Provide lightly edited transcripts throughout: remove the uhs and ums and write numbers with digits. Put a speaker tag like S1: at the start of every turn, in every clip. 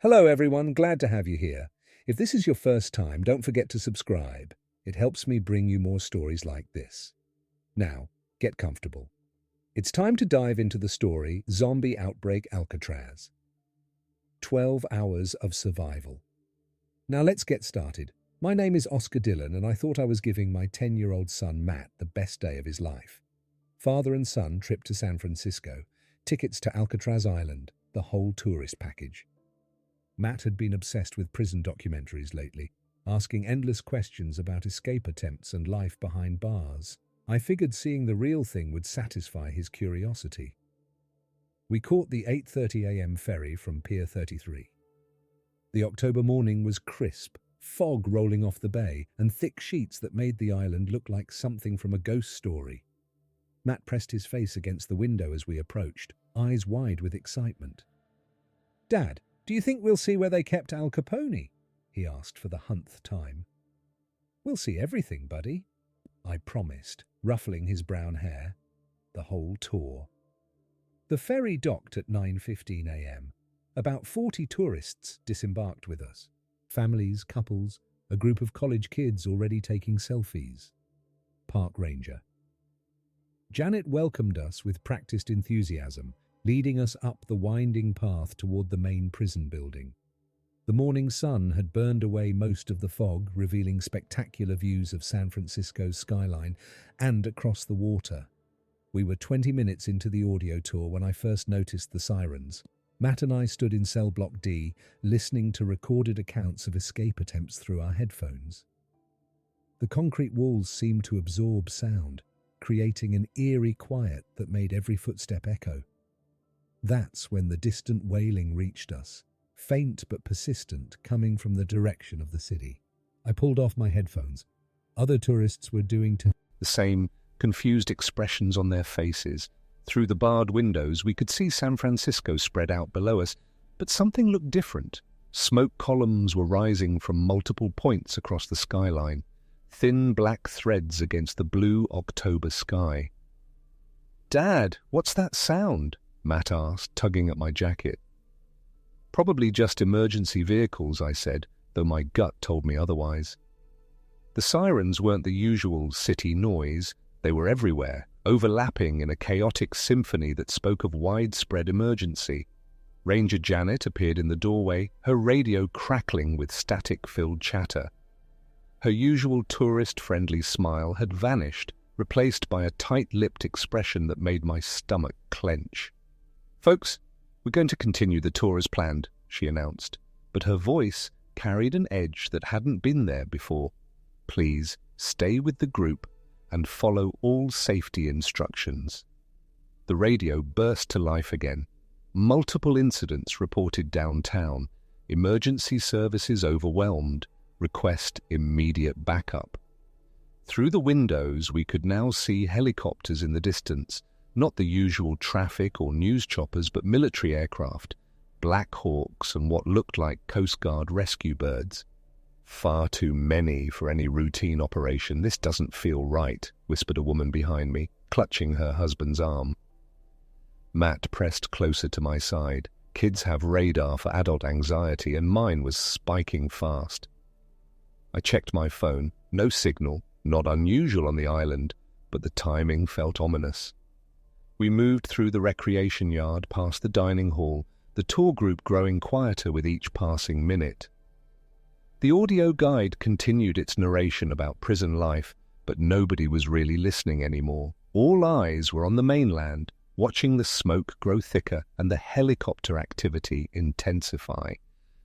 S1: Hello everyone, glad to have you here. If this is your first time, don't forget to subscribe. It helps me bring you more stories like this. Now, get comfortable. It's time to dive into the story Zombie Outbreak Alcatraz. 12 hours of survival. Now let's get started. My name is Oscar Dillon and I thought I was giving my 10-year-old son Matt the best day of his life. Father and son trip to San Francisco, tickets to Alcatraz Island, the whole tourist package. Matt had been obsessed with prison documentaries lately, asking endless questions about escape attempts and life behind bars. I figured seeing the real thing would satisfy his curiosity. We caught the 8:30 a.m. ferry from Pier 33. The October morning was crisp, fog rolling off the bay, and thick sheets that made the island look like something from a ghost story. Matt pressed his face against the window as we approached, eyes wide with excitement. "Dad, do you think we'll see where they kept Al Capone?" he asked for the 100th time. "We'll see everything, buddy," I promised, ruffling his brown hair. The whole tour. The ferry docked at 9:15 a.m. About 40 tourists disembarked with us. Families, couples, a group of college kids already taking selfies. Park ranger. Janet welcomed us with practiced enthusiasm, leading us up the winding path toward the main prison building. The morning sun had burned away most of the fog, revealing spectacular views of San Francisco's skyline and across the water. We were 20 minutes into the audio tour when I first noticed the sirens. Matt and I stood in cell block D, listening to recorded accounts of escape attempts through our headphones. The concrete walls seemed to absorb sound, creating an eerie quiet that made every footstep echo. That's when the distant wailing reached us, faint but persistent, coming from the direction of the city. I pulled off my headphones. Other tourists were doing the same, confused expressions on their faces. Through the barred windows, we could see San Francisco spread out below us, but something looked different. Smoke columns were rising from multiple points across the skyline, thin black threads against the blue October sky. "Dad, what's that sound?" Matt asked, tugging at my jacket. "Probably just emergency vehicles," I said, though my gut told me otherwise. The sirens weren't the usual city noise. They were everywhere, overlapping in a chaotic symphony that spoke of widespread emergency. Ranger Janet appeared in the doorway, her radio crackling with static-filled chatter. Her usual tourist-friendly smile had vanished, replaced by a tight-lipped expression that made my stomach clench. "Folks, we're going to continue the tour as planned," she announced, but her voice carried an edge that hadn't been there before. "Please stay with the group and follow all safety instructions." The radio burst to life again. Multiple incidents reported downtown. Emergency services overwhelmed. Request immediate backup. Through the windows, we could now see helicopters in the distance. Not the usual traffic or news choppers, but military aircraft, Black Hawks and what looked like Coast Guard rescue birds. "Far too many for any routine operation. This doesn't feel right," whispered a woman behind me, clutching her husband's arm. Matt pressed closer to my side. Kids have radar for adult anxiety, and mine was spiking fast. I checked my phone. No signal, not unusual on the island, but the timing felt ominous. We moved through the recreation yard, past the dining hall, the tour group growing quieter with each passing minute. The audio guide continued its narration about prison life, but nobody was really listening anymore. All eyes were on the mainland, watching the smoke grow thicker and the helicopter activity intensify.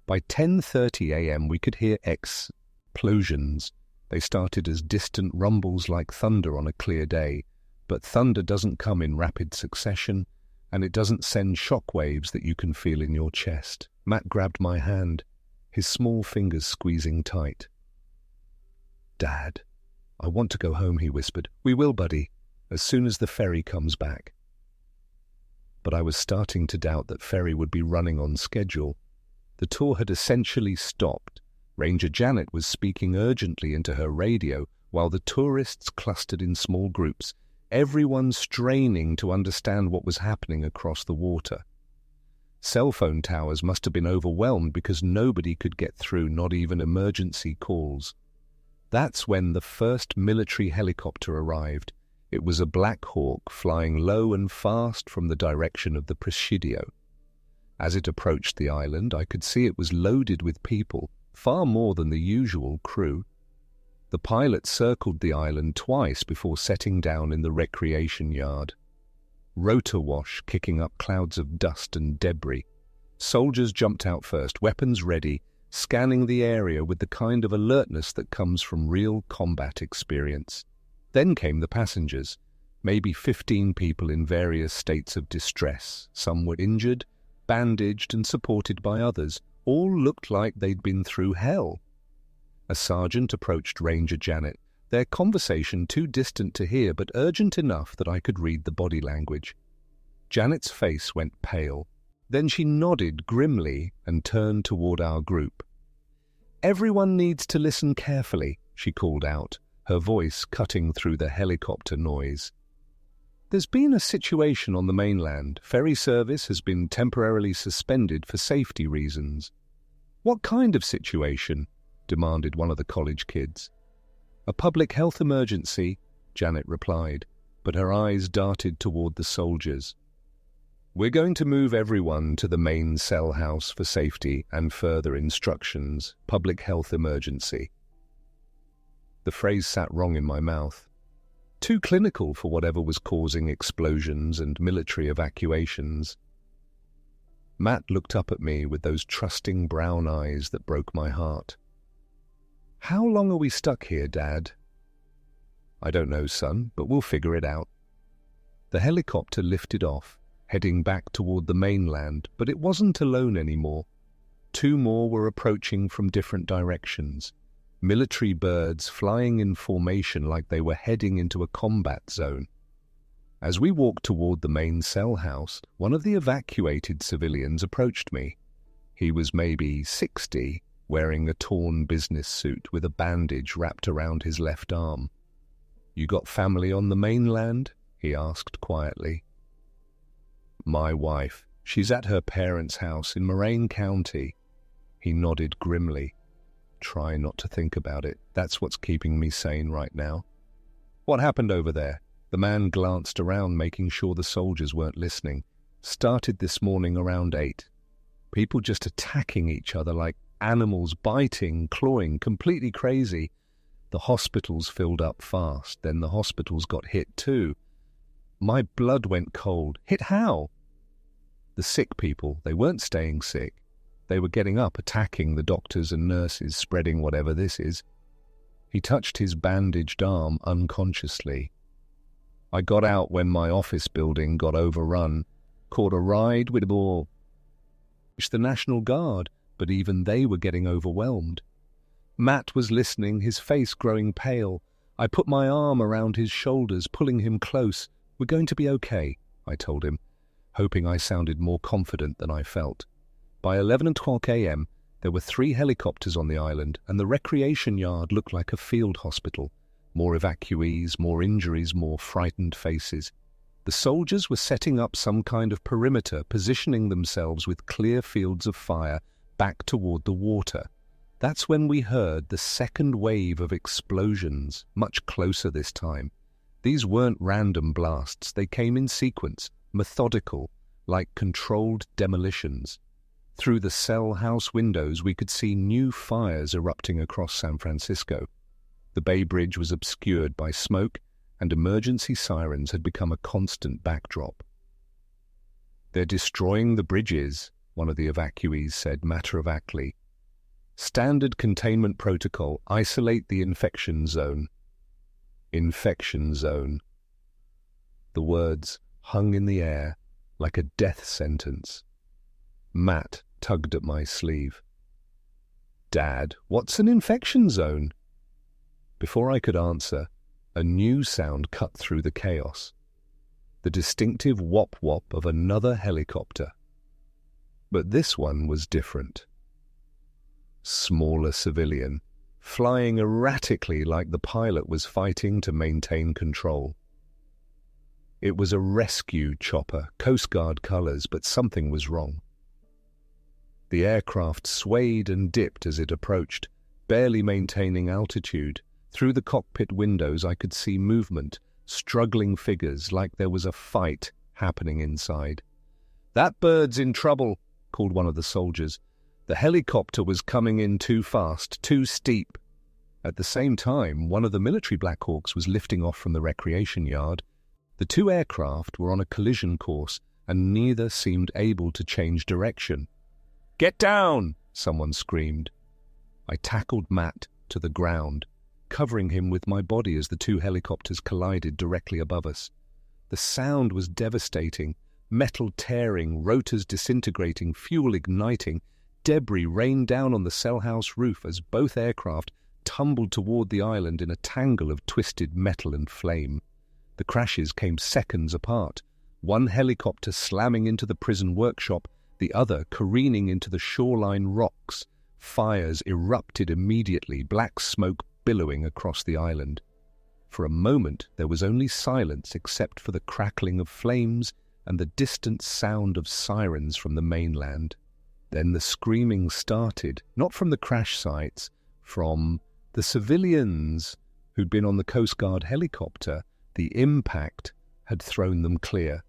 S1: By 10:30 a.m. we could hear explosions. They started as distant rumbles like thunder on a clear day, but thunder doesn't come in rapid succession, and it doesn't send shock waves that you can feel in your chest. Matt grabbed my hand, his small fingers squeezing tight. "Dad, I want to go home," he whispered. "We will, buddy, as soon as the ferry comes back." But I was starting to doubt that ferry would be running on schedule. The tour had essentially stopped. Ranger Janet was speaking urgently into her radio, while the tourists clustered in small groups, everyone straining to understand what was happening across the water. Cell phone towers must have been overwhelmed because nobody could get through, not even emergency calls. That's when the first military helicopter arrived. It was a Black Hawk flying low and fast from the direction of the Presidio. As it approached the island, I could see it was loaded with people, far more than the usual crew. The pilot circled the island twice before setting down in the recreation yard. Rotor wash kicking up clouds of dust and debris. Soldiers jumped out first, weapons ready, scanning the area with the kind of alertness that comes from real combat experience. Then came the passengers, maybe 15 people in various states of distress. Some were injured, bandaged and supported by others. All looked like they'd been through hell. A sergeant approached Ranger Janet, their conversation too distant to hear but urgent enough that I could read the body language. Janet's face went pale. Then she nodded grimly and turned toward our group. "Everyone needs to listen carefully," she called out, her voice cutting through the helicopter noise. "There's been a situation on the mainland. Ferry service has been temporarily suspended for safety reasons." "What kind of situation?" demanded one of the college kids. "A public health emergency," Janet replied, but her eyes darted toward the soldiers. "We're going to move everyone to the main cell house for safety and further instructions. Public health emergency." The phrase sat wrong in my mouth. Too clinical for whatever was causing explosions and military evacuations. Matt looked up at me with those trusting brown eyes that broke my heart. "How long are we stuck here, Dad?" "I don't know, son, but we'll figure it out." The helicopter lifted off, heading back toward the mainland, but it wasn't alone anymore. 2 more were approaching from different directions. Military birds flying in formation like they were heading into a combat zone. As we walked toward the main cell house, one of the evacuated civilians approached me. He was maybe 60, wearing a torn business suit with a bandage wrapped around his left arm. "You got family on the mainland?" he asked quietly. "My wife. She's at her parents' house in Moraine County." He nodded grimly. "Try not to think about it. That's what's keeping me sane right now." "What happened over there?" The man glanced around, making sure the soldiers weren't listening. "Started this morning around 8. People just attacking each other like animals, biting, clawing, completely crazy. The hospitals filled up fast, then the hospitals got hit too. My blood went cold. Hit how? The sick people, they weren't staying sick. They were getting up, attacking the doctors and nurses, spreading whatever this is." He touched his bandaged arm unconsciously. "I got out when my office building got overrun, caught a ride with the National Guard, but even they were getting overwhelmed." Matt was listening, his face growing pale. I put my arm around his shoulders, pulling him close. "We're going to be okay," I told him, hoping I sounded more confident than I felt. By 11:00 a.m., there were 3 helicopters on the island, and the recreation yard looked like a field hospital. More evacuees, more injuries, more frightened faces. The soldiers were setting up some kind of perimeter, positioning themselves with clear fields of fire back toward the water. That's when we heard the second wave of explosions, much closer this time. These weren't random blasts, they came in sequence, methodical, like controlled demolitions. Through the cell house windows we could see new fires erupting across San Francisco. The Bay Bridge was obscured by smoke, and emergency sirens had become a constant backdrop. "They're destroying the bridges," one of the evacuees said matter-of-factly. "Standard containment protocol, isolate the infection zone." Infection zone. The words hung in the air like a death sentence. Matt tugged at my sleeve. "Dad, what's an infection zone?" Before I could answer, a new sound cut through the chaos. The distinctive whop-whop of another helicopter. But this one was different. Smaller civilian, flying erratically like the pilot was fighting to maintain control. It was a rescue chopper, Coast Guard colors, but something was wrong. The aircraft swayed and dipped as it approached, barely maintaining altitude. Through the cockpit windows I could see movement, struggling figures, like there was a fight happening inside. "That bird's in trouble," called one of the soldiers. "The helicopter was coming in too fast, too steep." At the same time, one of the military Black Hawks was lifting off from the recreation yard. The two aircraft were on a collision course, and neither seemed able to change direction. "Get down!" someone screamed. I tackled Matt to the ground, covering him with my body as the two helicopters collided directly above us. The sound was devastating. Metal tearing, rotors disintegrating, fuel igniting. Debris rained down on the cell house roof as both aircraft tumbled toward the island in a tangle of twisted metal and flame. The crashes came seconds apart, one helicopter slamming into the prison workshop, the other careening into the shoreline rocks. Fires erupted immediately, black smoke billowing across the island. For a moment there was only silence except for the crackling of flames and the distant sound of sirens from the mainland. Then the screaming started, not from the crash sites, from the civilians who'd been on the Coast Guard helicopter. The impact had thrown them clear.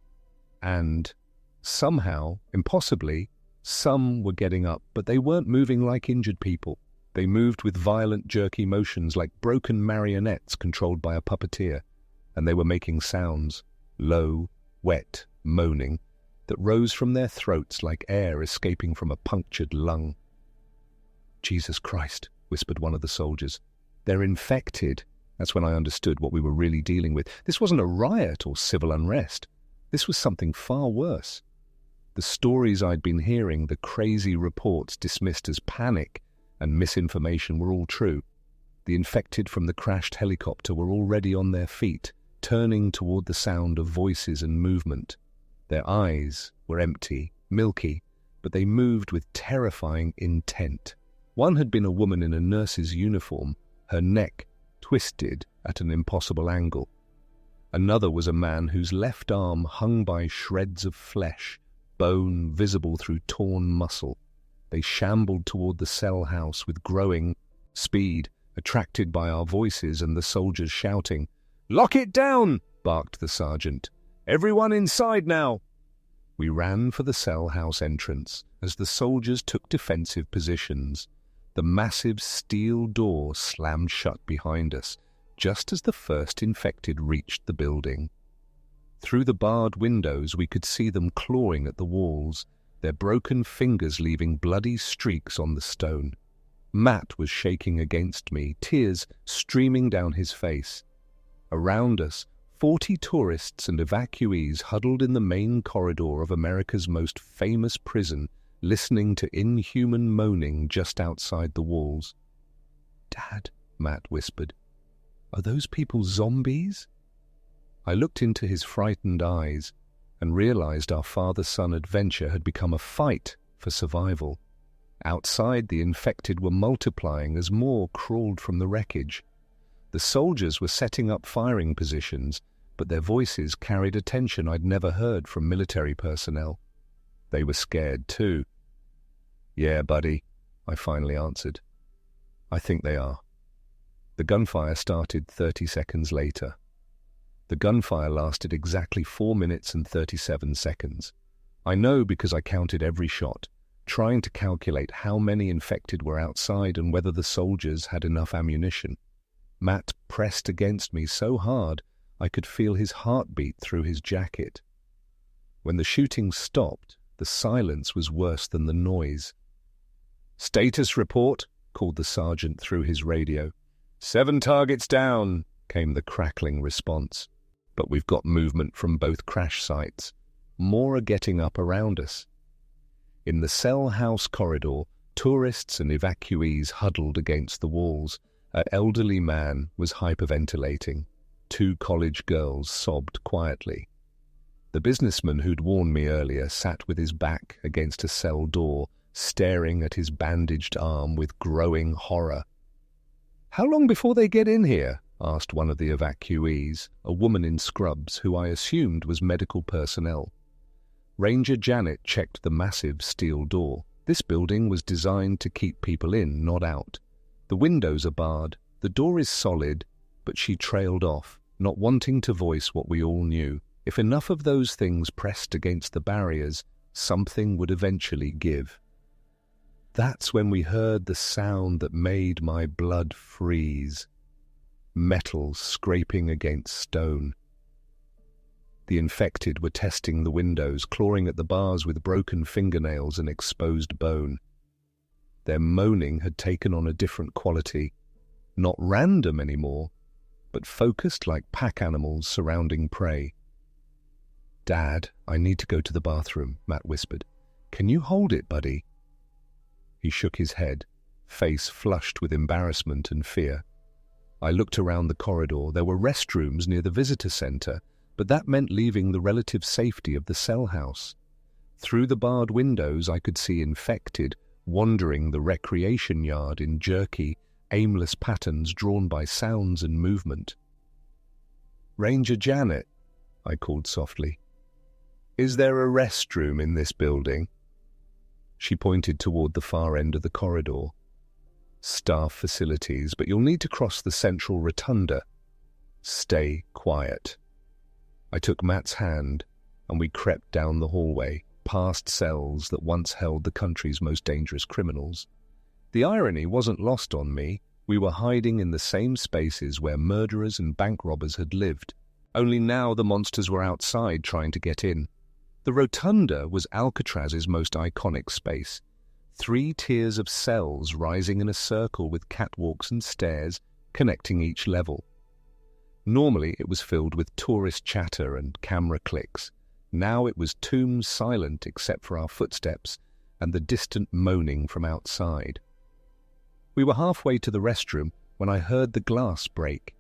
S1: And somehow, impossibly, some were getting up, but they weren't moving like injured people. They moved with violent, jerky motions like broken marionettes controlled by a puppeteer, and they were making sounds, low, wet, moaning, that rose from their throats like air escaping from a punctured lung. "Jesus Christ," whispered one of the soldiers. "They're infected." That's when I understood what we were really dealing with. This wasn't a riot or civil unrest. This was something far worse. The stories I'd been hearing, the crazy reports dismissed as panic and misinformation, were all true. The infected from the crashed helicopter were already on their feet, turning toward the sound of voices and movement. Their eyes were empty, milky, but they moved with terrifying intent. One had been a woman in a nurse's uniform, her neck twisted at an impossible angle. Another was a man whose left arm hung by shreds of flesh, bone visible through torn muscle. They shambled toward the cell house with growing speed, attracted by our voices and the soldiers shouting. "Lock it down!" barked the sergeant. "Everyone inside now!" We ran for the cell house entrance as the soldiers took defensive positions. The massive steel door slammed shut behind us, just as the first infected reached the building. Through the barred windows we could see them clawing at the walls, their broken fingers leaving bloody streaks on the stone. Matt was shaking against me, tears streaming down his face. Around us, 40 tourists and evacuees huddled in the main corridor of America's most famous prison, listening to inhuman moaning just outside the walls. "Dad," Matt whispered, "are those people zombies?" I looked into his frightened eyes and realized our father-son adventure had become a fight for survival. Outside, the infected were multiplying as more crawled from the wreckage. The soldiers were setting up firing positions, but their voices carried a tension I'd never heard from military personnel. They were scared too. "Yeah, buddy," I finally answered. "I think they are." The gunfire started 30 seconds later. The gunfire lasted exactly 4 minutes and 37 seconds. I know because I counted every shot, trying to calculate how many infected were outside and whether the soldiers had enough ammunition. Matt pressed against me so hard I could feel his heartbeat through his jacket. When the shooting stopped, the silence was worse than the noise. "Status report," called the sergeant through his radio. "7 targets down," came the crackling response. "But we've got movement from both crash sites. More are getting up around us." In the cell house corridor, tourists and evacuees huddled against the walls. An elderly man was hyperventilating. 2 college girls sobbed quietly. The businessman who'd warned me earlier sat with his back against a cell door, staring at his bandaged arm with growing horror. "How long before they get in here?" asked one of the evacuees, a woman in scrubs who I assumed was medical personnel. Ranger Janet checked the massive steel door. This building was designed to keep people in, not out. The windows are barred, the door is solid, but she trailed off, not wanting to voice what we all knew. If enough of those things pressed against the barriers, something would eventually give. That's when we heard the sound that made my blood freeze. Metal scraping against stone. The infected were testing the windows, clawing at the bars with broken fingernails and exposed bone. Their moaning had taken on a different quality, not random anymore, but focused like pack animals surrounding prey. "Dad, I need to go to the bathroom," Matt whispered. "Can you hold it, buddy?" He shook his head, face flushed with embarrassment and fear. I looked around the corridor. There were restrooms near the visitor center, but that meant leaving the relative safety of the cell house. Through the barred windows I could see infected, wandering the recreation yard in jerky, aimless patterns drawn by sounds and movement. "Ranger Janet," I called softly. "Is there a restroom in this building?" She pointed toward the far end of the corridor. "Staff facilities, but you'll need to cross the central rotunda. Stay quiet." I took Matt's hand, and we crept down the hallway, past cells that once held the country's most dangerous criminals. The irony wasn't lost on me. We were hiding in the same spaces where murderers and bank robbers had lived. Only now the monsters were outside trying to get in. The rotunda was Alcatraz's most iconic space. 3 tiers of cells rising in a circle with catwalks and stairs connecting each level. Normally it was filled with tourist chatter and camera clicks. Now it was tomb silent except for our footsteps and the distant moaning from outside. We were halfway to the restroom when I heard the glass break.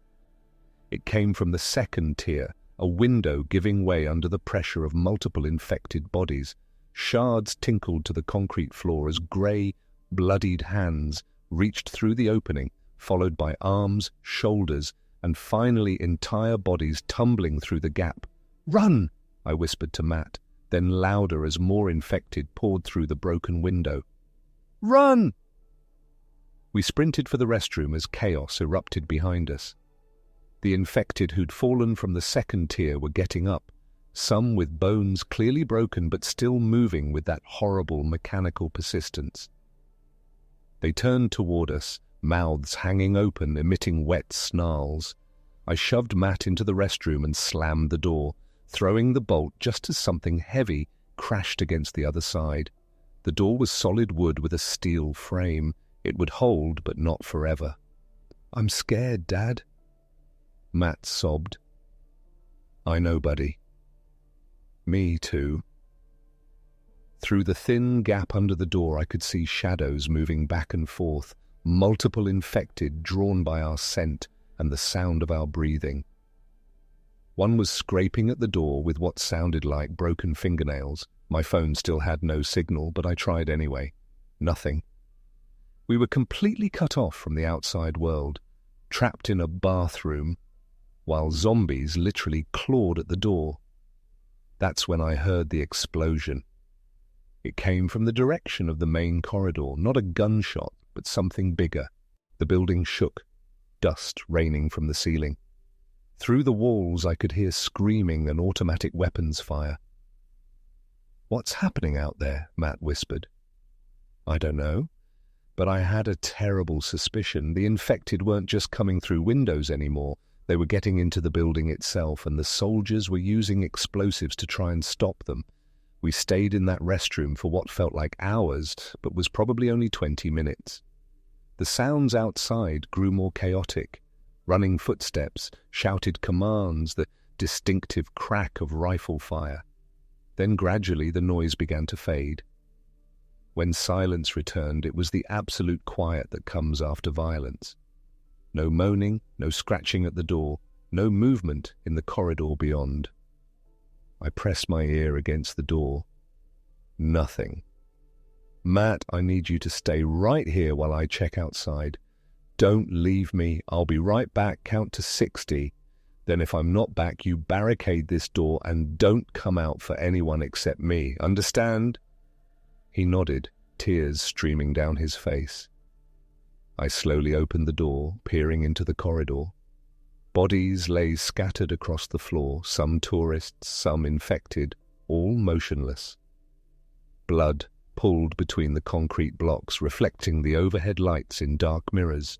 S1: It came from the second tier, a window giving way under the pressure of multiple infected bodies. Shards tinkled to the concrete floor as grey, bloodied hands reached through the opening, followed by arms, shoulders, and finally entire bodies tumbling through the gap. "Run!" I whispered to Matt, then louder as more infected poured through the broken window. "Run!" We sprinted for the restroom as chaos erupted behind us. The infected who'd fallen from the second tier were getting up, some with bones clearly broken but still moving with that horrible mechanical persistence. They turned toward us, mouths hanging open, emitting wet snarls. I shoved Matt into the restroom and slammed the door, throwing the bolt just as something heavy crashed against the other side. The door was solid wood with a steel frame. It would hold, but not forever. "I'm scared, Dad." Matt sobbed. "I know, buddy. Me too." Through the thin gap under the door I could see shadows moving back and forth, multiple infected drawn by our scent and the sound of our breathing. One was scraping at the door with what sounded like broken fingernails. My phone still had no signal, but I tried anyway. Nothing. We were completely cut off from the outside world, trapped in a bathroom, while zombies literally clawed at the door. That's when I heard the explosion. It came from the direction of the main corridor, not a gunshot, but something bigger. The building shook, dust raining from the ceiling. Through the walls I could hear screaming and automatic weapons fire. "What's happening out there?" Matt whispered. "I don't know, but I had a terrible suspicion. The infected weren't just coming through windows anymore. They were getting into the building itself, and the soldiers were using explosives to try and stop them. We stayed in that restroom for what felt like hours, but was probably only 20 minutes. The sounds outside grew more chaotic. Running footsteps, shouted commands, the distinctive crack of rifle fire. Then gradually the noise began to fade. When silence returned, it was the absolute quiet that comes after violence. No moaning, no scratching at the door, no movement in the corridor beyond. I pressed my ear against the door. Nothing. "Matt, I need you to stay right here while I check outside. Don't leave me. I'll be right back. Count to 60. Then if I'm not back, you barricade this door and don't come out for anyone except me. Understand?" He nodded, tears streaming down his face. I slowly opened the door, peering into the corridor. Bodies lay scattered across the floor, some tourists, some infected, all motionless. Blood pulled between the concrete blocks, reflecting the overhead lights in dark mirrors.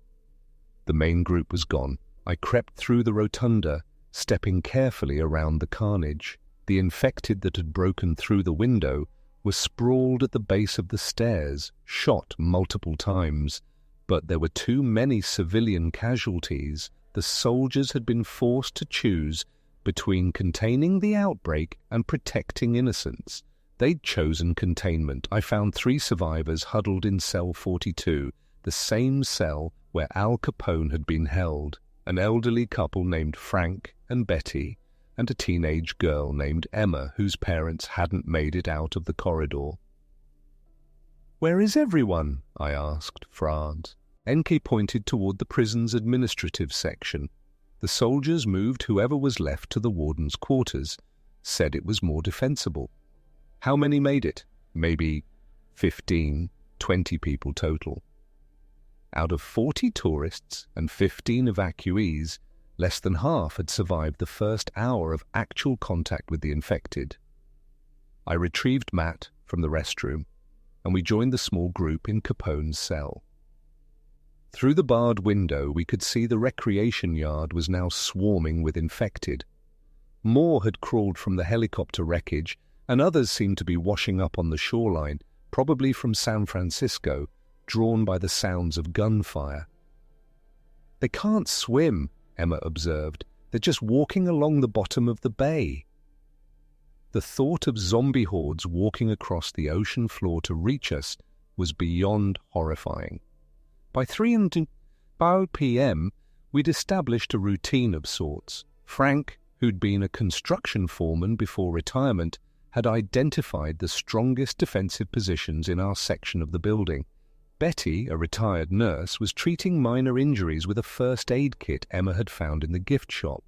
S1: The main group was gone. I crept through the rotunda, stepping carefully around the carnage. The infected that had broken through the window were sprawled at the base of the stairs, shot multiple times, but there were too many civilian casualties. The soldiers had been forced to choose between containing the outbreak and protecting innocents. They'd chosen containment. I found 3 survivors huddled in cell 42, the same cell where Al Capone had been held, an elderly couple named Frank and Betty, and a teenage girl named Emma, whose parents hadn't made it out of the corridor. "Where is everyone?" I asked, Franz. Enke pointed toward the prison's administrative section. The soldiers moved whoever was left to the warden's quarters, said it was more defensible. How many made it? Maybe 15, 20 people total. Out of 40 tourists and 15 evacuees, less than half had survived the first hour of actual contact with the infected. I retrieved Matt from the restroom, and we joined the small group in Capone's cell. Through the barred window, we could see the recreation yard was now swarming with infected. More had crawled from the helicopter wreckage, and others seemed to be washing up on the shoreline, probably from San Francisco, drawn by the sounds of gunfire. "They can't swim," Emma observed. "They're just walking along the bottom of the bay." The thought of zombie hordes walking across the ocean floor to reach us was beyond horrifying. By 3 p.m., we'd established a routine of sorts. Frank, who'd been a construction foreman before retirement, had identified the strongest defensive positions in our section of the building. Betty, a retired nurse, was treating minor injuries with a first aid kit Emma had found in the gift shop.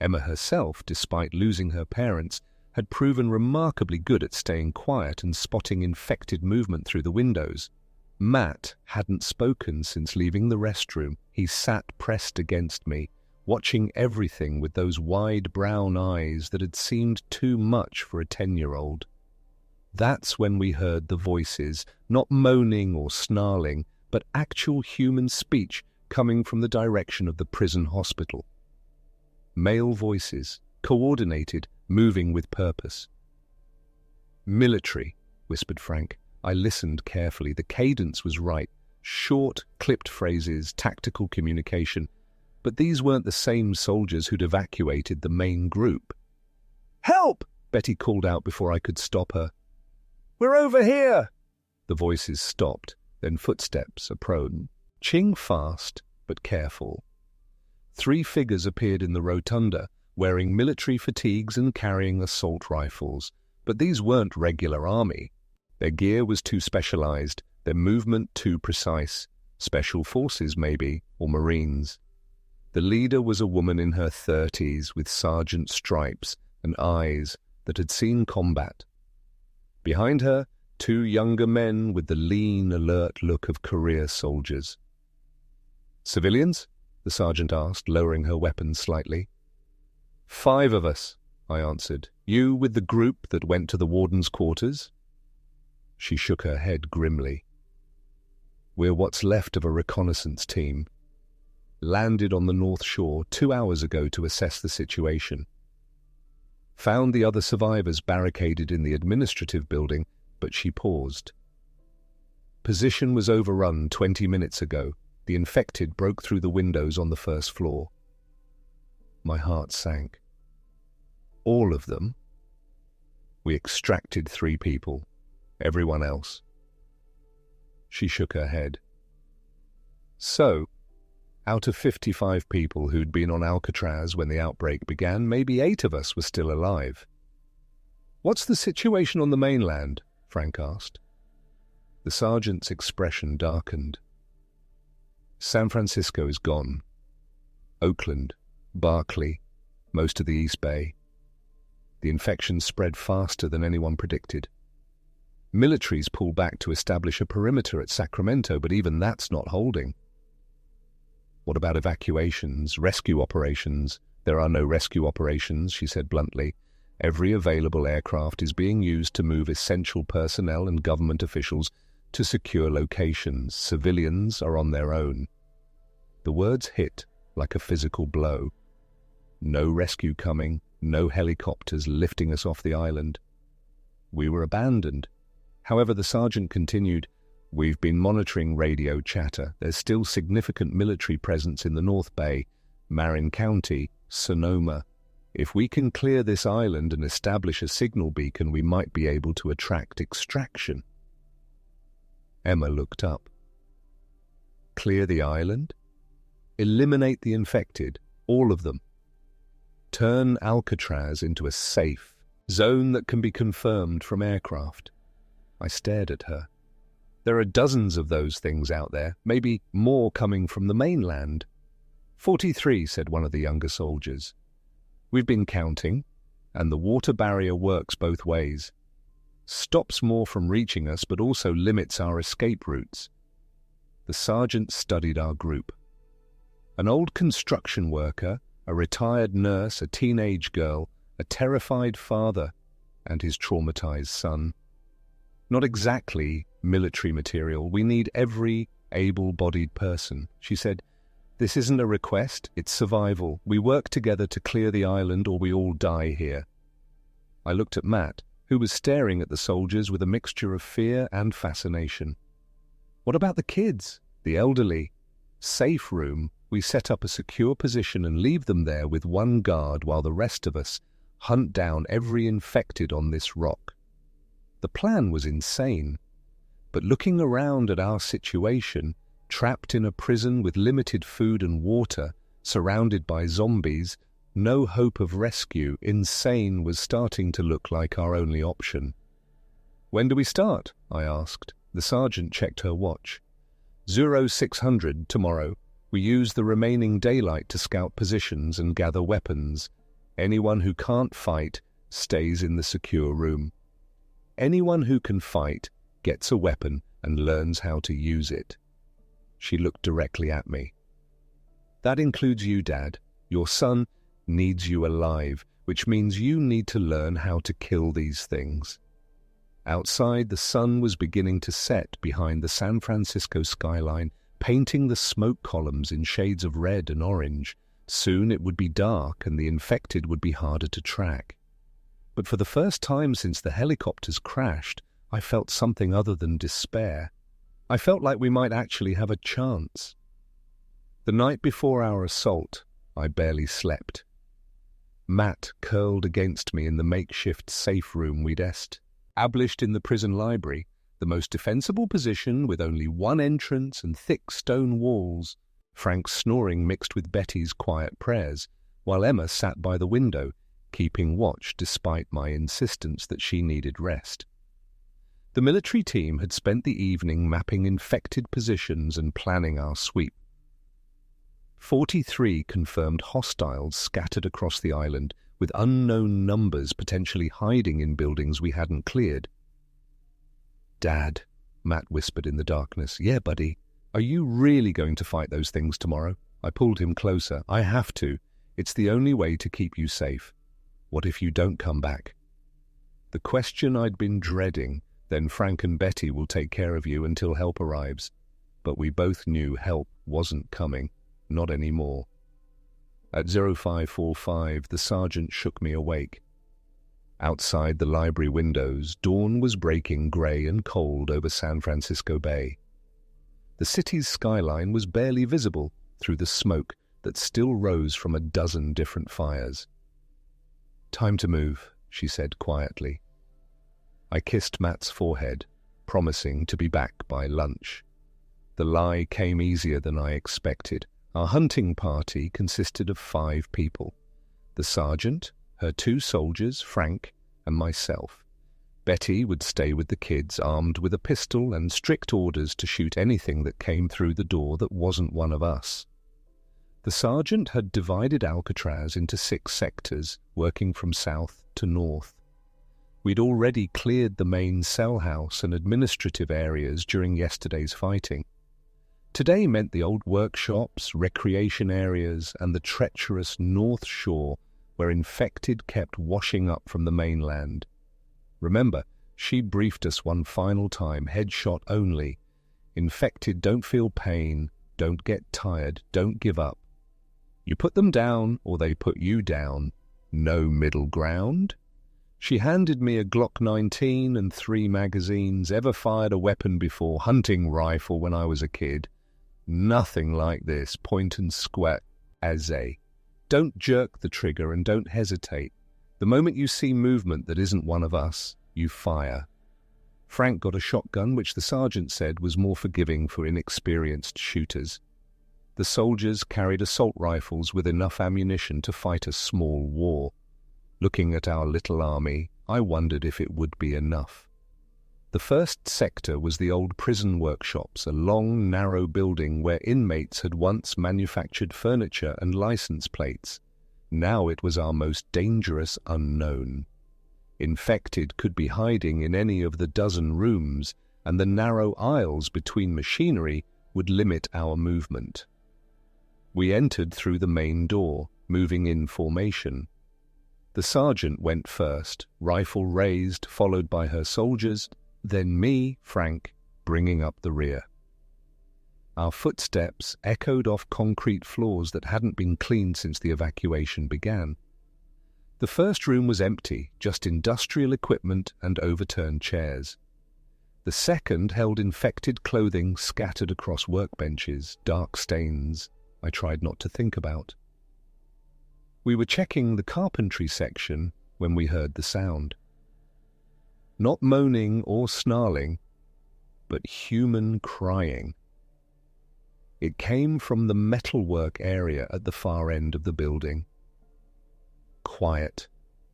S1: Emma herself, despite losing her parents, had proven remarkably good at staying quiet and spotting infected movement through the windows. Matt hadn't spoken since leaving the restroom. He sat pressed against me, watching everything with those wide brown eyes that had seemed too much for a 10-year-old. That's when we heard the voices, not moaning or snarling, but actual human speech coming from the direction of the prison hospital. Male voices, coordinated, moving with purpose. "Military," whispered Frank. I listened carefully. The cadence was right. Short, clipped phrases, tactical communication. But these weren't the same soldiers who'd evacuated the main group. "Help!" Betty called out before I could stop her. "We're over here!" The voices stopped, then footsteps approaching fast but careful. 3 figures appeared in the rotunda, wearing military fatigues and carrying assault rifles. But these weren't regular army. Their gear was too specialized, their movement too precise. Special forces, maybe, or Marines. The leader was a woman in her 30s with sergeant stripes and eyes that had seen combat. Behind her, 2 younger men with the lean, alert look of career soldiers. "Civilians?" the sergeant asked, lowering her weapon slightly. "5 of us," I answered. "You with the group that went to the warden's quarters?" She shook her head grimly. "We're what's left of a reconnaissance team. Landed on the North Shore 2 hours ago to assess the situation. Found the other survivors barricaded in the administrative building, but," she paused. "Position was overrun 20 minutes ago. The infected broke through the windows on the first floor." My heart sank. "All of them?" "We extracted 3 people. Everyone else." She shook her head. "So, out of 55 people who'd been on Alcatraz when the outbreak began, maybe 8 of us were still alive." "What's the situation on the mainland?" Frank asked. The sergeant's expression darkened. "San Francisco is gone. Oakland, Berkeley, most of the East Bay. The infection spread faster than anyone predicted. Militaries pull back to establish a perimeter at Sacramento, but even that's not holding. What about evacuations, rescue operations? There are no rescue operations, she said bluntly. Every available aircraft is being used to move essential personnel and government officials to secure locations. Civilians are on their own. The words hit like a physical blow. No rescue coming, no helicopters lifting us off the island. We were abandoned. However, the sergeant continued, "We've been monitoring radio chatter. There's still significant military presence in the North Bay, Marin County, Sonoma. If we can clear this island and establish a signal beacon, we might be able to attract extraction." Emma looked up. Clear the island? Eliminate the infected, all of them. Turn Alcatraz into a safe zone that can be confirmed from aircraft. I stared at her. There are dozens of those things out there, maybe more coming from the mainland. 43, said one of the younger soldiers. We've been counting, and the water barrier works both ways. Stops more from reaching us, but also limits our escape routes. The sergeant studied our group. An old construction worker, a retired nurse, a teenage girl, a terrified father, and his traumatized son. Not exactly military material. We need every able-bodied person. She said, "This isn't a request, it's survival. We work together to clear the island or we all die here." I looked at Matt, who was staring at the soldiers with a mixture of fear and fascination. "What about the kids? The elderly? Safe room. We set up a secure position and leave them there with one guard while the rest of us hunt down every infected on this rock." The plan was insane, but looking around at our situation, trapped in a prison with limited food and water, surrounded by zombies, no hope of rescue, insane was starting to look like our only option. "When do we start?" I asked. The sergeant checked her watch. 0600 tomorrow. We use the remaining daylight to scout positions and gather weapons. Anyone who can't fight stays in the secure room. Anyone who can fight gets a weapon and learns how to use it. She looked directly at me. "That includes you, Dad. Your son needs you alive, which means you need to learn how to kill these things." Outside, the sun was beginning to set behind the San Francisco skyline, painting the smoke columns in shades of red and orange. Soon it would be dark and the infected would be harder to track. But for the first time since the helicopters crashed, I felt something other than despair. I felt like we might actually have a chance. The night before our assault, I barely slept. Matt curled against me in the makeshift safe room we'd established in the prison library, the most defensible position with only one entrance and thick stone walls. Frank's snoring mixed with Betty's quiet prayers, while Emma sat by the window, keeping watch despite my insistence that she needed rest. The military team had spent the evening mapping infected positions and planning our sweep. 43 confirmed hostiles scattered across the island, with unknown numbers potentially hiding in buildings we hadn't cleared. "Dad," Matt whispered in the darkness. "Yeah, buddy. Are you really going to fight those things tomorrow?" I pulled him closer. "I have to. It's the only way to keep you safe. What if you don't come back?" The question I'd been dreading. Then Frank and Betty will take care of you until help arrives. But we both knew help wasn't coming. Not anymore. At 0545, the sergeant shook me awake. Outside the library windows, dawn was breaking grey and cold over San Francisco Bay. The city's skyline was barely visible through the smoke that still rose from a dozen different fires. "Time to move," she said quietly. I kissed Matt's forehead, promising to be back by lunch. The lie came easier than I expected. Our hunting party consisted of 5 people. The sergeant, her 2 soldiers, Frank, and myself. Betty would stay with the kids, armed with a pistol and strict orders to shoot anything that came through the door that wasn't one of us. The sergeant had divided Alcatraz into 6 sectors, working from south to north. We'd already cleared the main cell house and administrative areas during yesterday's fighting. Today meant the old workshops, recreation areas, and the treacherous North Shore where infected kept washing up from the mainland. Remember, she briefed us one final time, headshot only. Infected don't feel pain, don't get tired, don't give up. You put them down or they put you down. No middle ground. She handed me a Glock 19 and 3 magazines. Ever fired a weapon before? Hunting rifle when I was a kid. Nothing like this, point and squat, as a. Don't jerk the trigger and don't hesitate. The moment you see movement that isn't one of us, you fire. Frank got a shotgun, which the sergeant said was more forgiving for inexperienced shooters. The soldiers carried assault rifles with enough ammunition to fight a small war. Looking at our little army, I wondered if it would be enough. The first sector was the old prison workshops, a long, narrow building where inmates had once manufactured furniture and license plates. Now it was our most dangerous unknown. Infected could be hiding in any of the dozen rooms, and the narrow aisles between machinery would limit our movement. We entered through the main door, moving in formation. The sergeant went first, rifle raised, followed by her soldiers, then me, Frank, bringing up the rear. Our footsteps echoed off concrete floors that hadn't been cleaned since the evacuation began. The first room was empty, just industrial equipment and overturned chairs. The second held infected clothing scattered across workbenches, dark stains I tried not to think about. We were checking the carpentry section when we heard the sound. Not moaning or snarling, but human crying. It came from the metalwork area at the far end of the building. Quiet,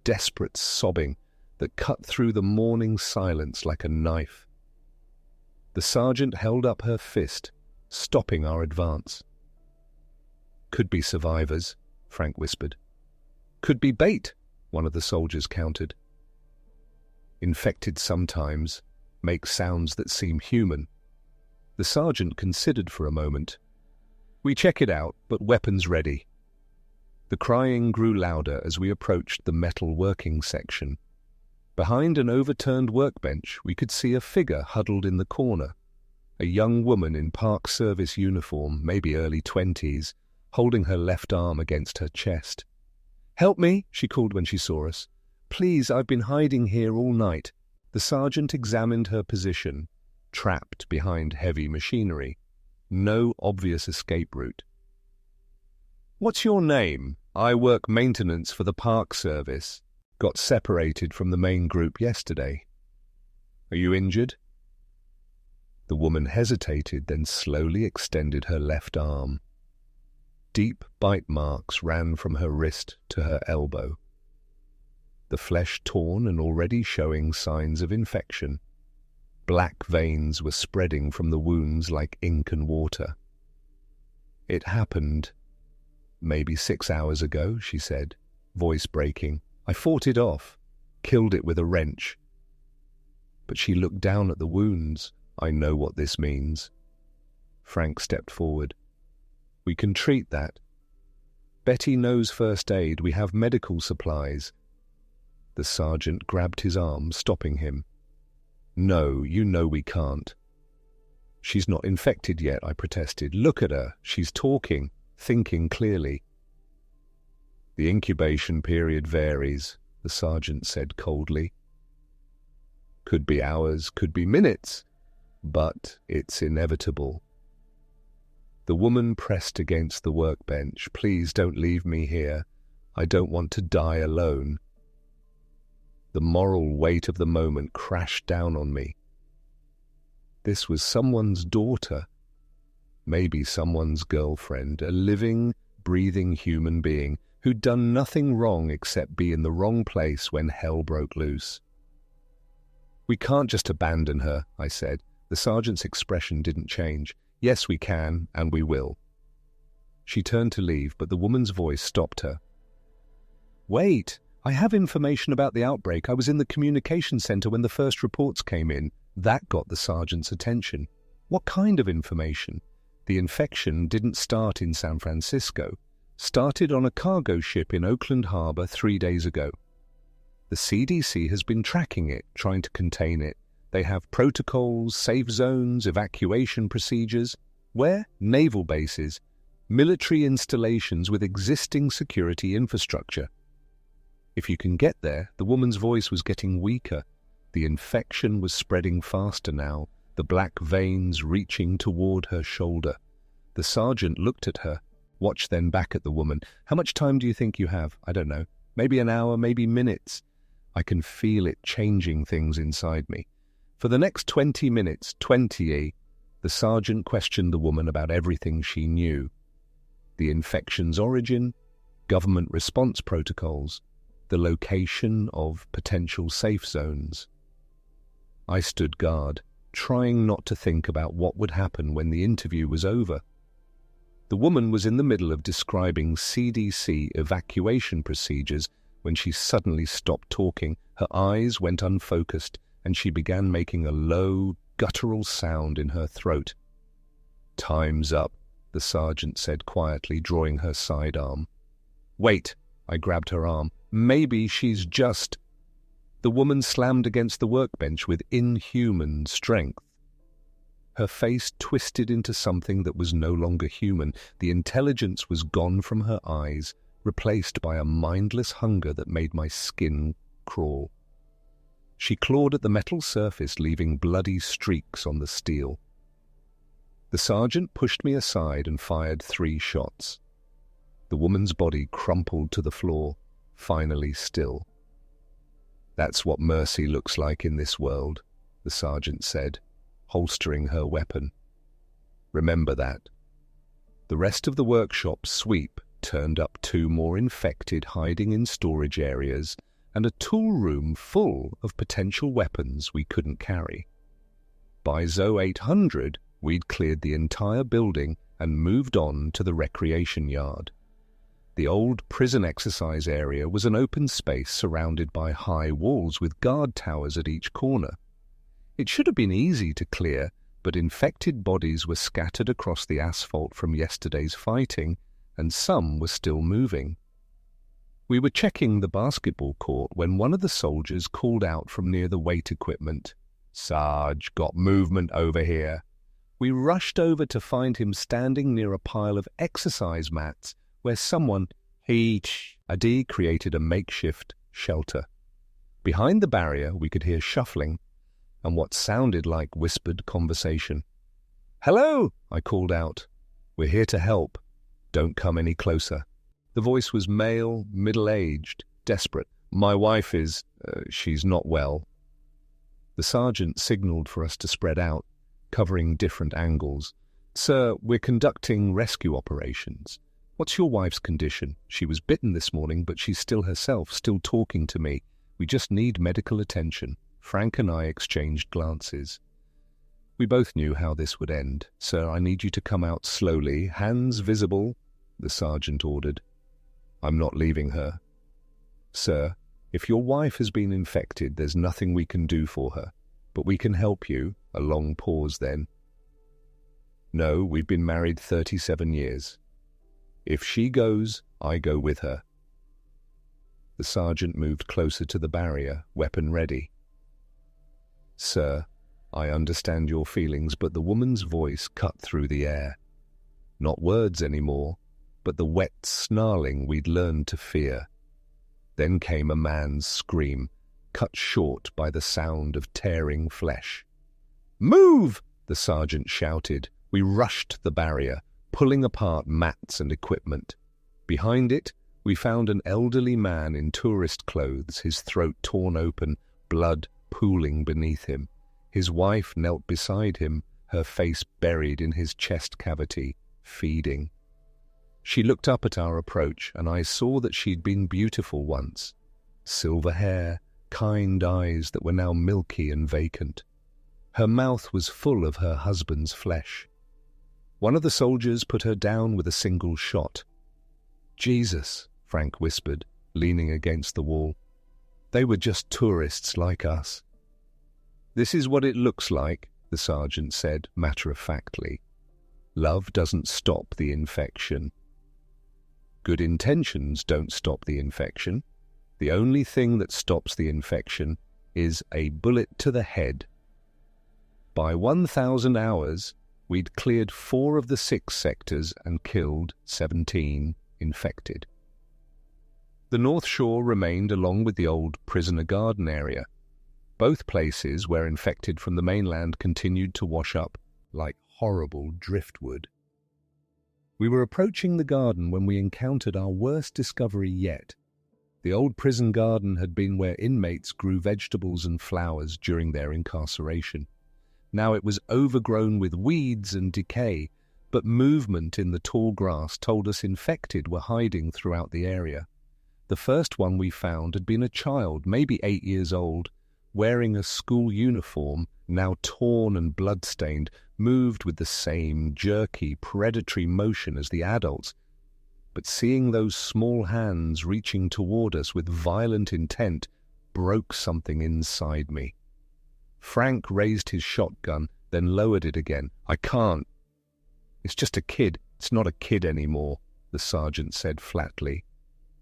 S1: desperate sobbing that cut through the morning silence like a knife. The sergeant held up her fist, stopping our advance. "Could be survivors," Frank whispered. "Could be bait," one of the soldiers countered. "Infected sometimes make sounds that seem human." The sergeant considered for a moment. "We check it out, but weapons ready." The crying grew louder as we approached the metal working section. Behind an overturned workbench, we could see a figure huddled in the corner. A young woman in Park Service uniform, maybe early 20s, holding her left arm against her chest. "Help me," she called when she saw us. "Please, I've been hiding here all night." The sergeant examined her position, trapped behind heavy machinery. No obvious escape route. "What's your name?" "I work maintenance for the Park Service. Got separated from the main group yesterday." "Are you injured?" The woman hesitated, then slowly extended her left arm. Deep bite marks ran from her wrist to her elbow. The flesh torn and already showing signs of infection. Black veins were spreading from the wounds like ink and water. "It happened maybe 6 hours ago," she said, voice breaking. "I fought it off, killed it with a wrench." But she looked down at the wounds. "I know what this means." Frank stepped forward. "We can treat that. Betty knows first aid. We have medical supplies." The sergeant grabbed his arm, stopping him. "No, you know we can't." "She's not infected yet," I protested. "Look at her. She's talking, thinking clearly." "The incubation period varies," the sergeant said coldly. "Could be hours, could be minutes, but it's inevitable." The woman pressed against the workbench. "Please don't leave me here. I don't want to die alone." The moral weight of the moment crashed down on me. This was someone's daughter, maybe someone's girlfriend, a living, breathing human being who'd done nothing wrong except be in the wrong place when hell broke loose. "We can't just abandon her," I said. The sergeant's expression didn't change. "Yes, we can, and we will." She turned to leave, but the woman's voice stopped her. "Wait, I have information about the outbreak. I was in the communication center when the first reports came in. That got the sergeant's attention. What kind of information? The infection didn't start in San Francisco. Started on a cargo ship in Oakland Harbor 3 days ago. The CDC has been tracking it, trying to contain it. They have protocols, safe zones, evacuation procedures. Where? Naval bases, military installations with existing security infrastructure. If you can get there, the woman's voice was getting weaker. The infection was spreading faster now, the black veins reaching toward her shoulder. The sergeant looked at her, watched then back at the woman. How much time do you think you have? I don't know. Maybe an hour, maybe minutes. I can feel it changing things inside me. For the next 20 minutes, the sergeant questioned the woman about everything she knew. The infection's origin, government response protocols, the location of potential safe zones. I stood guard, trying not to think about what would happen when the interview was over. The woman was in the middle of describing CDC evacuation procedures when she suddenly stopped talking. Her eyes went unfocused, and she began making a low, guttural sound in her throat. "Time's up," the sergeant said quietly, drawing her sidearm. "Wait," I grabbed her arm. "Maybe she's just—" The woman slammed against the workbench with inhuman strength. Her face twisted into something that was no longer human. The intelligence was gone from her eyes, replaced by a mindless hunger that made my skin crawl. She clawed at the metal surface, leaving bloody streaks on the steel. The sergeant pushed me aside and fired 3 shots. The woman's body crumpled to the floor, finally still. "That's what mercy looks like in this world," the sergeant said, holstering her weapon. "Remember that." The rest of the workshop sweep turned up 2 more infected hiding in storage areas and a tool room full of potential weapons we couldn't carry. By ZO 800, we'd cleared the entire building and moved on to the recreation yard. The old prison exercise area was an open space surrounded by high walls with guard towers at each corner. It should have been easy to clear, but infected bodies were scattered across the asphalt from yesterday's fighting, and some were still moving. We were checking the basketball court when one of the soldiers called out from near the weight equipment. "Sarge, got movement over here." We rushed over to find him standing near a pile of exercise mats where someone, Adi, created a makeshift shelter. Behind the barrier, we could hear shuffling and what sounded like whispered conversation. "Hello," I called out. "We're here to help. Don't come any closer." The voice was male, middle-aged, desperate. "My wife is, she's not well." The sergeant signaled for us to spread out, covering different angles. "Sir, we're conducting rescue operations. What's your wife's condition? She was bitten this morning, but she's still herself, still talking to me. We just need medical attention." Frank and I exchanged glances. We both knew how this would end. "Sir, I need you to come out slowly, hands visible," the sergeant ordered. "I'm not leaving her." "Sir, if your wife has been infected, there's nothing we can do for her. But we can help you." A long pause then. "No, we've been married 37 years. If she goes, I go with her." The sergeant moved closer to the barrier, weapon ready. "Sir, I understand your feelings," but the woman's voice cut through the air. Not words anymore, but the wet snarling we'd learned to fear. Then came a man's scream, cut short by the sound of tearing flesh. "Move!" the sergeant shouted. We rushed the barrier, pulling apart mats and equipment. Behind it, we found an elderly man in tourist clothes, his throat torn open, blood pooling beneath him. His wife knelt beside him, her face buried in his chest cavity, feeding. She looked up at our approach, and I saw that she'd been beautiful once. Silver hair, kind eyes that were now milky and vacant. Her mouth was full of her husband's flesh. One of the soldiers put her down with a single shot. "Jesus," Frank whispered, leaning against the wall. "They were just tourists like us." "This is what it looks like," the sergeant said matter-of-factly. "Love doesn't stop the infection. Good intentions don't stop the infection. The only thing that stops the infection is a bullet to the head." By 1,000 hours, we'd cleared 4 of the 6 sectors and killed 17 infected. The North Shore remained along with the old prisoner garden area, both places where infected from the mainland continued to wash up like horrible driftwood. We were approaching the garden when we encountered our worst discovery yet. The old prison garden had been where inmates grew vegetables and flowers during their incarceration. Now it was overgrown with weeds and decay, but movement in the tall grass told us infected were hiding throughout the area. The first one we found had been a child, maybe 8 years old, wearing a school uniform, now torn and blood-stained, moved with the same jerky, predatory motion as the adults. But seeing those small hands reaching toward us with violent intent broke something inside me. Frank raised his shotgun, then lowered it again. "I can't. It's just a kid." "It's not a kid anymore," the sergeant said flatly.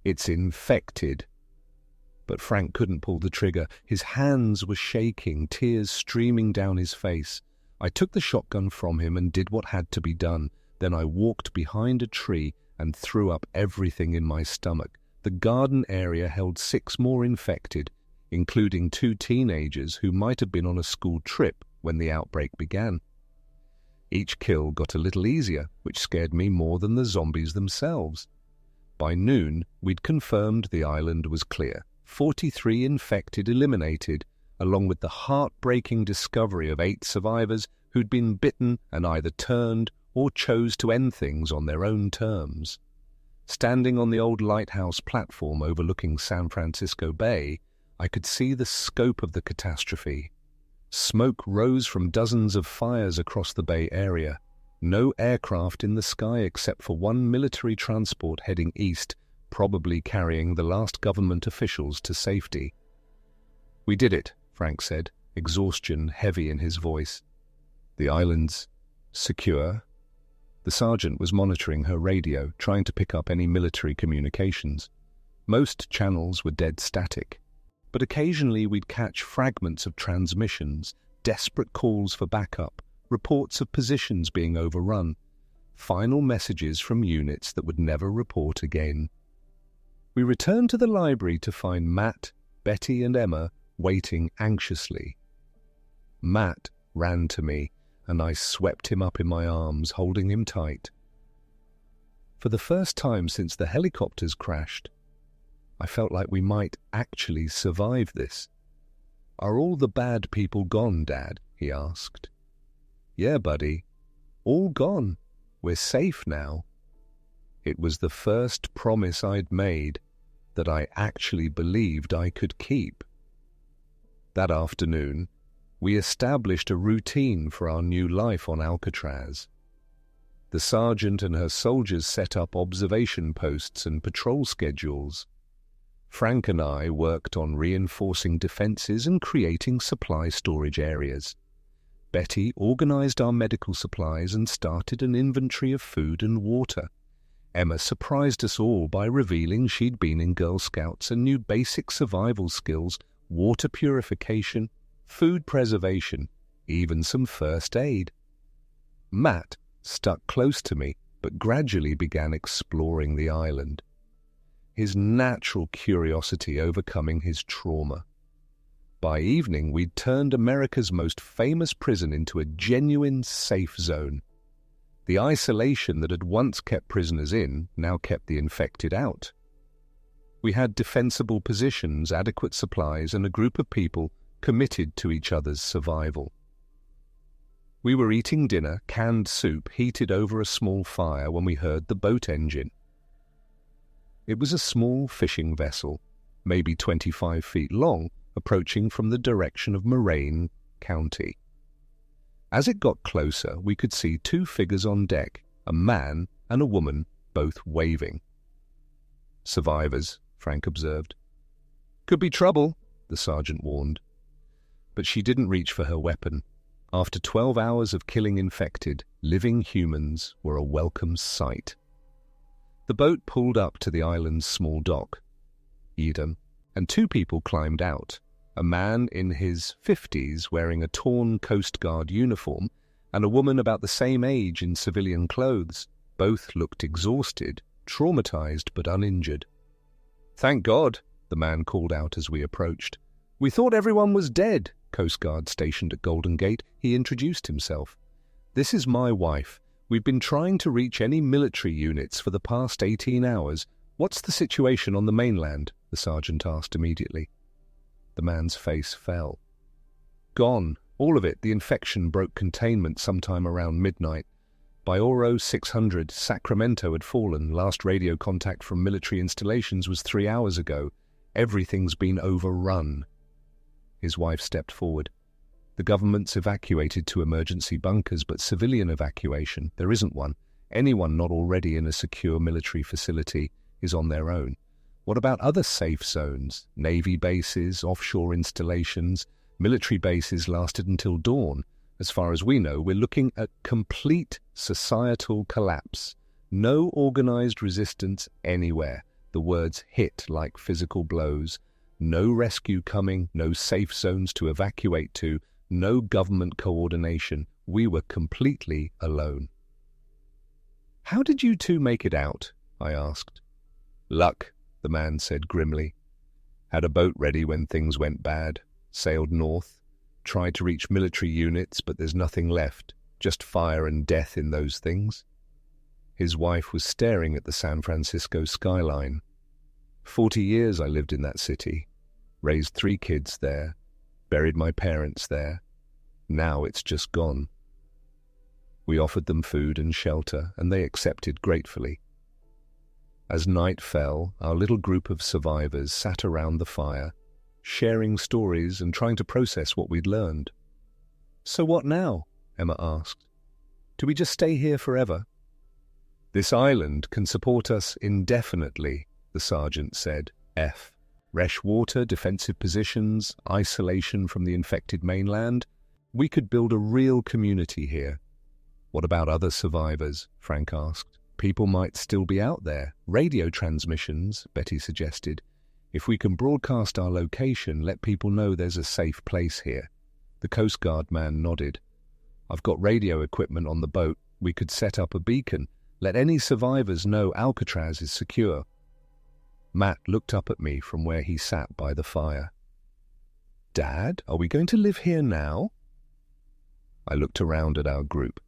S1: "It's infected." But Frank couldn't pull the trigger. His hands were shaking, tears streaming down his face. I took the shotgun from him and did what had to be done. Then I walked behind a tree and threw up everything in my stomach. The garden area held 6 more infected, including 2 teenagers who might have been on a school trip when the outbreak began. Each kill got a little easier, which scared me more than the zombies themselves. By noon, we'd confirmed the island was clear. 43 infected eliminated, along with the heartbreaking discovery of 8 survivors who'd been bitten and either turned or chose to end things on their own terms. Standing on the old lighthouse platform overlooking San Francisco Bay, I could see the scope of the catastrophe. Smoke rose from dozens of fires across the Bay Area. No aircraft in the sky except for one military transport heading east, probably carrying the last government officials to safety. "We did it," Frank said, exhaustion heavy in his voice. "The island's secure." The sergeant was monitoring her radio, trying to pick up any military communications. Most channels were dead static, but occasionally we'd catch fragments of transmissions, desperate calls for backup, reports of positions being overrun, final messages from units that would never report again. We returned to the library to find Matt, Betty, and Emma waiting anxiously. Matt ran to me, and I swept him up in my arms, holding him tight. For the first time since the helicopters crashed, I felt like we might actually survive this. "Are all the bad people gone, Dad?" he asked. "Yeah, buddy. All gone. We're safe now." It was the first promise I'd made that I actually believed I could keep. That afternoon, we established a routine for our new life on Alcatraz. The sergeant and her soldiers set up observation posts and patrol schedules. Frank and I worked on reinforcing defenses and creating supply storage areas. Betty organized our medical supplies and started an inventory of food and water. Emma surprised us all by revealing she'd been in Girl Scouts and knew basic survival skills, water purification, food preservation, even some first aid. Matt stuck close to me, but gradually began exploring the island, his natural curiosity overcoming his trauma. By evening, we'd turned America's most famous prison into a genuine safe zone. The isolation that had once kept prisoners in now kept the infected out. We had defensible positions, adequate supplies, and a group of people committed to each other's survival. We were eating dinner, canned soup heated over a small fire, when we heard the boat engine. It was a small fishing vessel, maybe 25 feet long, approaching from the direction of Moraine County. As it got closer, we could see 2 figures on deck, a man and a woman, both waving. "Survivors," Frank observed. Could be trouble, the sergeant warned. But she didn't reach for her weapon. After 12 hours of killing infected, living humans were a welcome sight. The boat pulled up to the island's small dock. Eden and 2 people climbed out, a man in his 50s wearing a torn Coast Guard uniform and a woman about the same age in civilian clothes. Both looked exhausted, traumatized but uninjured. Thank God, the man called out as we approached. We thought everyone was dead. Coast Guard stationed at Golden Gate, he introduced himself. This is my wife. We've been trying to reach any military units for the past 18 hours. What's the situation on the mainland? The sergeant asked immediately. The man's face fell. Gone. All of it. The infection broke containment sometime around midnight. By Oro 600, Sacramento had fallen. Last radio contact from military installations was 3 hours ago. Everything's been overrun. His wife stepped forward. The government's evacuated to emergency bunkers, but civilian evacuation, there isn't one. Anyone not already in a secure military facility is on their own. What about other safe zones? Navy bases, offshore installations, military bases lasted until dawn. As far as we know, we're looking at complete societal collapse. No organized resistance anywhere. The words hit like physical blows. No rescue coming, no safe zones to evacuate to, no government coordination. We were completely alone. How did you 2 make it out? I asked. Luck, the man said grimly. Had a boat ready when things went bad. Sailed north. Tried to reach military units, but there's nothing left. Just fire and death in those things. His wife was staring at the San Francisco skyline. 40 years I lived in that city. Raised 3 kids there. Buried my parents there. Now it's just gone. We offered them food and shelter, and they accepted gratefully. As night fell, our little group of survivors sat around the fire, sharing stories and trying to process what we'd learned. So what now? Emma asked. Do we just stay here forever? This island can support us indefinitely, the sergeant said. Fresh water, defensive positions, isolation from the infected mainland. We could build a real community here. What about other survivors? Frank asked. People might still be out there. Radio transmissions, Betty suggested. If we can broadcast our location, let people know there's a safe place here. The Coast Guard man nodded. I've got radio equipment on the boat. We could set up a beacon. Let any survivors know Alcatraz is secure. Matt looked up at me from where he sat by the fire. Dad, are we going to live here now? I looked around at our group.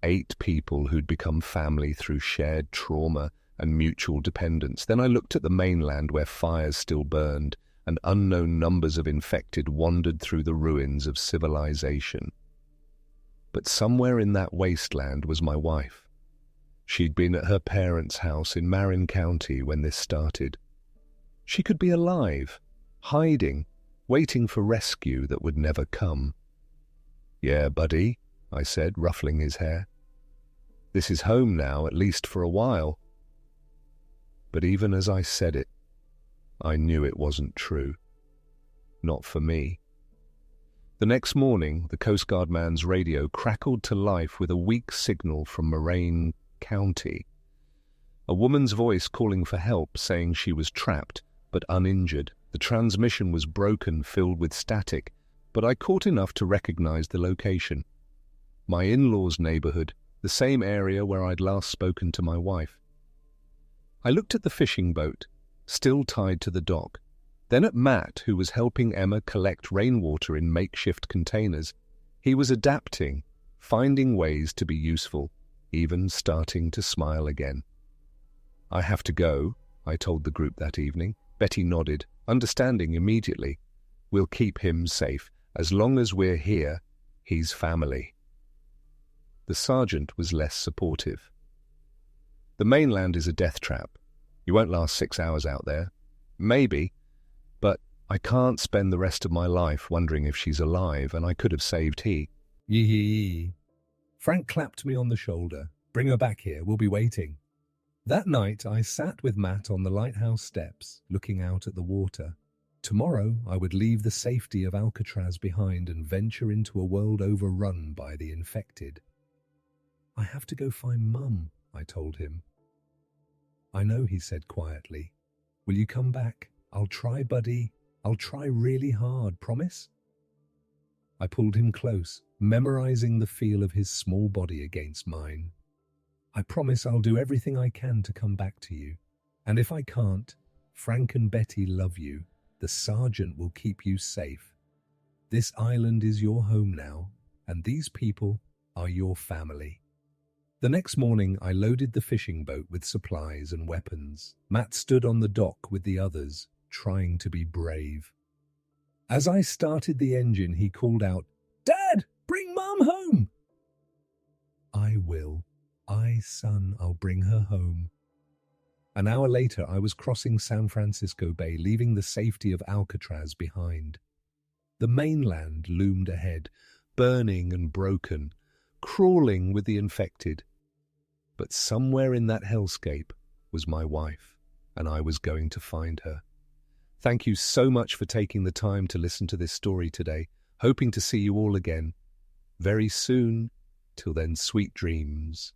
S1: 8 people who'd become family through shared trauma and mutual dependence. Then I looked at the mainland where fires still burned and unknown numbers of infected wandered through the ruins of civilization. But somewhere in that wasteland was my wife. She'd been at her parents' house in Marin County when this started. She could be alive, hiding, waiting for rescue that would never come. Yeah, buddy, I said, ruffling his hair. This is home now, at least for a while. But even as I said it, I knew it wasn't true. Not for me. The next morning, the Coast Guard man's radio crackled to life with a weak signal from Marin County. A woman's voice calling for help, saying she was trapped, but uninjured. The transmission was broken, filled with static, but I caught enough to recognize the location. My in-laws' neighborhood, the same area where I'd last spoken to my wife. I looked at the fishing boat, still tied to the dock, then at Matt, who was helping Emma collect rainwater in makeshift containers. He was adapting, finding ways to be useful, even starting to smile again. I have to go, I told the group that evening. Betty nodded, understanding immediately. We'll keep him safe. As long as we're here, he's family. The sergeant was less supportive. The mainland is a death trap. You won't last 6 hours out there. Maybe, but I can't spend the rest of my life wondering if she's alive, and I could have saved he. Yee. Frank clapped me on the shoulder. Bring her back here. We'll be waiting. That night, I sat with Matt on the lighthouse steps, looking out at the water. Tomorrow, I would leave the safety of Alcatraz behind and venture into a world overrun by the infected. I have to go find Mum, I told him. I know, he said quietly. Will you come back? I'll try, buddy. I'll try really hard, promise? I pulled him close, memorizing the feel of his small body against mine. I promise I'll do everything I can to come back to you. And if I can't, Frank and Betty love you. The sergeant will keep you safe. This island is your home now, and these people are your family. The next morning, I loaded the fishing boat with supplies and weapons. Matt stood on the dock with the others, trying to be brave. As I started the engine, he called out, "Dad, bring Mum home!" "I will. Son, I'll bring her home." An hour later, I was crossing San Francisco Bay, leaving the safety of Alcatraz behind. The mainland loomed ahead, burning and broken, crawling with the infected. But somewhere in that hellscape was my wife, and I was going to find her. Thank you so much for taking the time to listen to this story today. Hoping to see you all again very soon. Till then, sweet dreams.